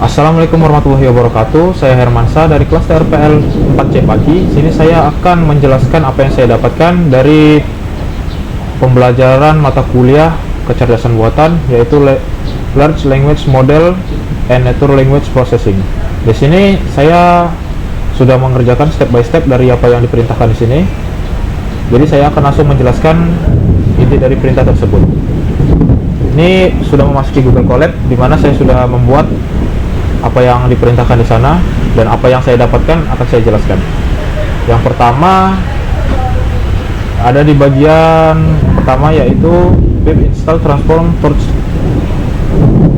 Assalamualaikum warahmatullahi wabarakatuh. Saya Hermansa dari kelas TRPL 4C pagi. Sini saya akan menjelaskan apa yang saya dapatkan dari pembelajaran mata kuliah kecerdasan buatan, yaitu Large Language Model and Natural Language Processing. Di sini saya sudah mengerjakan step by step dari apa yang diperintahkan di sini. Jadi saya akan langsung menjelaskan inti dari perintah tersebut. Ini sudah memasuki Google Colab, di mana saya sudah membuat apa yang diperintahkan di sana, dan apa yang saya dapatkan akan saya jelaskan. Yang pertama ada di bagian pertama, yaitu pip install transform torch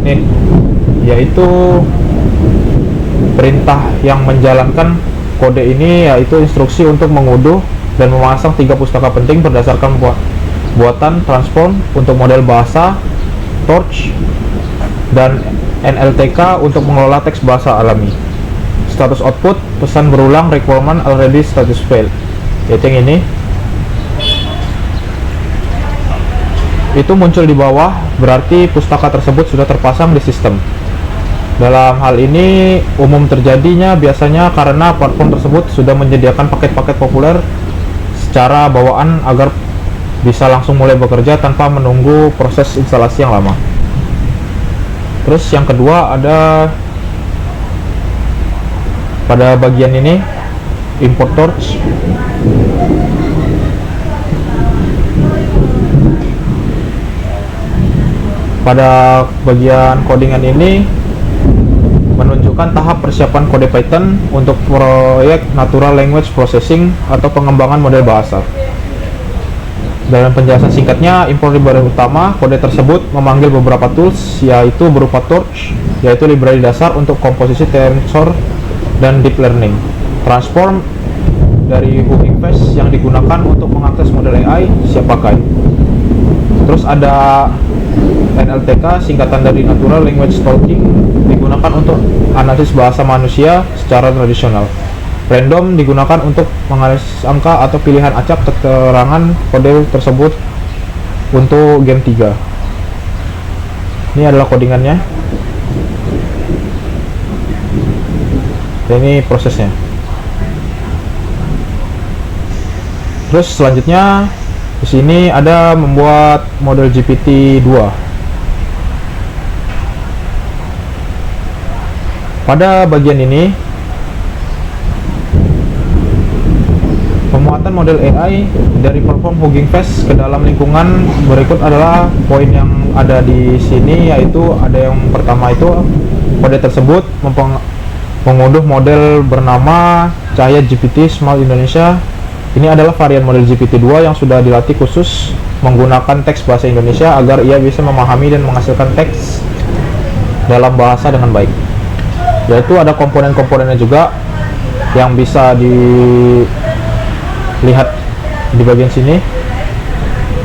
ini, yaitu perintah yang menjalankan kode ini, yaitu instruksi untuk mengunduh dan memasang 3 pustaka penting berdasarkan buatan transform untuk model bahasa, torch, dan NLTK untuk mengelola teks bahasa alami. Status output pesan berulang requirement already status failed, yaitu yang ini. Itu muncul di bawah, berarti pustaka tersebut sudah terpasang di sistem. Dalam hal ini umum terjadinya biasanya karena platform tersebut sudah menyediakan paket-paket populer secara bawaan agar bisa langsung mulai bekerja tanpa menunggu proses instalasi yang lama. Terus yang kedua ada pada bagian ini, import torch. Pada bagian codingan ini menunjukkan tahap persiapan kode Python untuk proyek Natural Language Processing atau pengembangan model bahasa. Dalam penjelasan singkatnya, import library utama kode tersebut memanggil beberapa tools, yaitu berupa torch, yaitu library dasar untuk komposisi tensor dan deep learning, transform dari Hugging Face yang digunakan untuk mengakses model AI siap pakai. Terus ada NLTK, singkatan dari Natural Language Talking, digunakan untuk analisis bahasa manusia secara tradisional. Random digunakan untuk menganalisis angka atau pilihan acak keterangan kode tersebut untuk game 3. Ini adalah codingannya. Dan ini prosesnya. Terus selanjutnya di sini ada membuat model GPT-2. Pada bagian ini, pemuatan model AI dari platform Hugging Face ke dalam lingkungan berikut adalah poin yang ada di sini, yaitu ada yang pertama itu kode tersebut mengunduh model bernama Cahaya GPT Smart Indonesia. Ini adalah varian model GPT-2 yang sudah dilatih khusus menggunakan teks bahasa Indonesia agar ia bisa memahami dan menghasilkan teks dalam bahasa dengan baik. Yaitu ada komponen-komponennya juga yang bisa dilihat di bagian sini,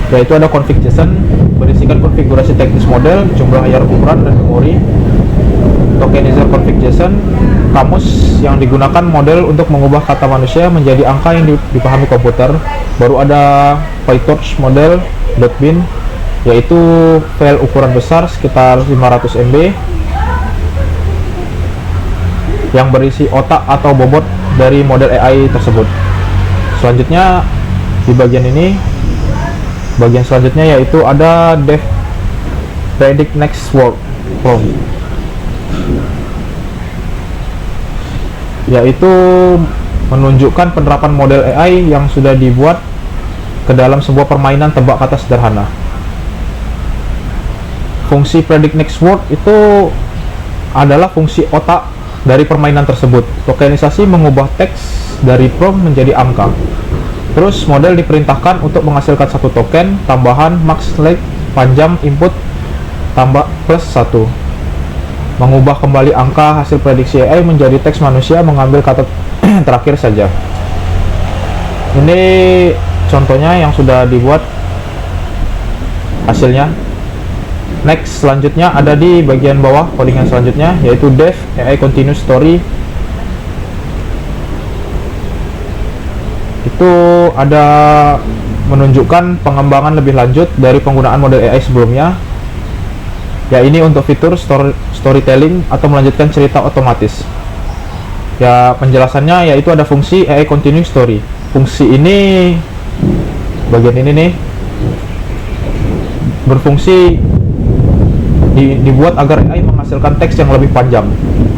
yaitu ada config.json berisikan konfigurasi teknis model, jumlah layar ukuran dan memori, tokenizer config.json, kamus yang digunakan model untuk mengubah kata manusia menjadi angka yang dipahami komputer. Baru ada PyTorch model.bin, yaitu file ukuran besar sekitar 500 MB yang berisi otak atau bobot dari model AI tersebut. Selanjutnya di bagian ini, bagian selanjutnya yaitu ada dev predict next word prompt, yaitu menunjukkan penerapan model AI yang sudah dibuat ke dalam sebuah permainan tebak kata sederhana. Fungsi predict next word itu adalah fungsi otak dari permainan tersebut. Tokenisasi mengubah teks dari prompt menjadi angka. Terus model diperintahkan untuk menghasilkan satu token tambahan max length panjang input tambah plus 1. Mengubah kembali angka hasil prediksi AI menjadi teks manusia mengambil kata terakhir saja. Ini contohnya yang sudah dibuat hasilnya. Next, selanjutnya ada di bagian bawah codingan selanjutnya, yaitu dev AI continuous story. Itu ada menunjukkan pengembangan lebih lanjut dari penggunaan model AI sebelumnya. Ya, ini untuk fitur storytelling atau melanjutkan cerita otomatis. Ya, penjelasannya yaitu ada fungsi AI Continuing Story. Fungsi ini, bagian ini nih, berfungsi dibuat agar AI menghasilkan teks yang lebih panjang.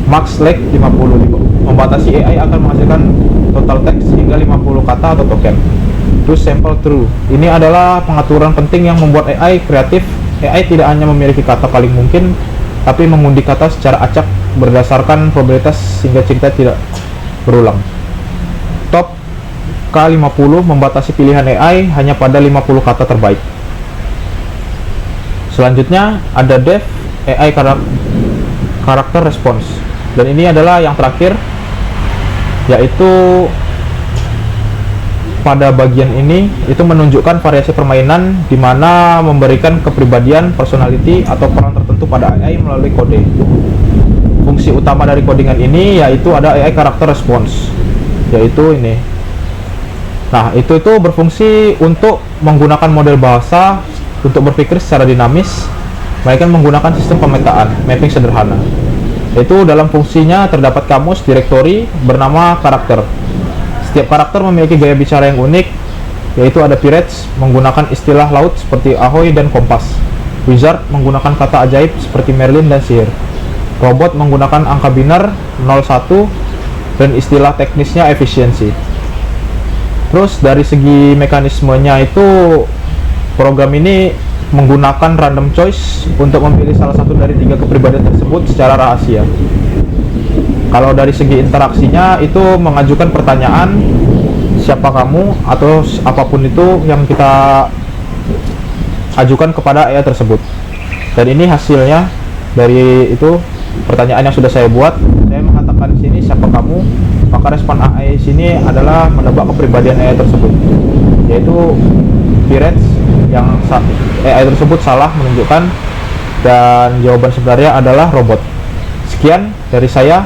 Max length 50, membatasi AI akan menghasilkan total teks hingga 50 kata atau token. Terus sample true. Ini adalah pengaturan penting yang membuat AI kreatif. AI tidak hanya memiliki kata paling mungkin, tapi mengundi kata secara acak berdasarkan probabilitas sehingga cerita tidak berulang. Top K50 membatasi pilihan AI hanya pada 50 kata terbaik. Selanjutnya ada Dev AI Character Response, dan ini adalah yang terakhir, yaitu pada bagian ini itu menunjukkan variasi permainan di mana memberikan kepribadian, personality atau peran tertentu pada AI melalui kode. Fungsi utama dari codingan ini yaitu ada AI Character Response, yaitu ini. Nah, itu berfungsi untuk menggunakan model bahasa untuk berpikir secara dinamis, mereka menggunakan sistem pemetaan, mapping sederhana. Itu dalam fungsinya terdapat kamus direktori bernama karakter. Setiap karakter memiliki gaya bicara yang unik, yaitu ada pirates menggunakan istilah laut seperti ahoy dan kompas, wizard menggunakan kata ajaib seperti Merlin dan sihir, robot menggunakan angka binar 01 dan istilah teknisnya efisiensi. Terus dari segi mekanismenya itu, program ini menggunakan random choice untuk memilih salah satu dari 3 kepribadian tersebut secara rahasia. Kalau dari segi interaksinya itu mengajukan pertanyaan siapa kamu atau apapun itu yang kita ajukan kepada AI tersebut. Dan ini hasilnya dari itu pertanyaan yang sudah saya buat. Saya mengatakan di sini siapa kamu, maka respon AI sini adalah menebak kepribadian AI tersebut, yaitu pirates yang AI tersebut salah menunjukkan, dan jawaban sebenarnya adalah robot. Sekian dari saya.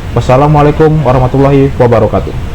Wassalamualaikum warahmatullahi wabarakatuh.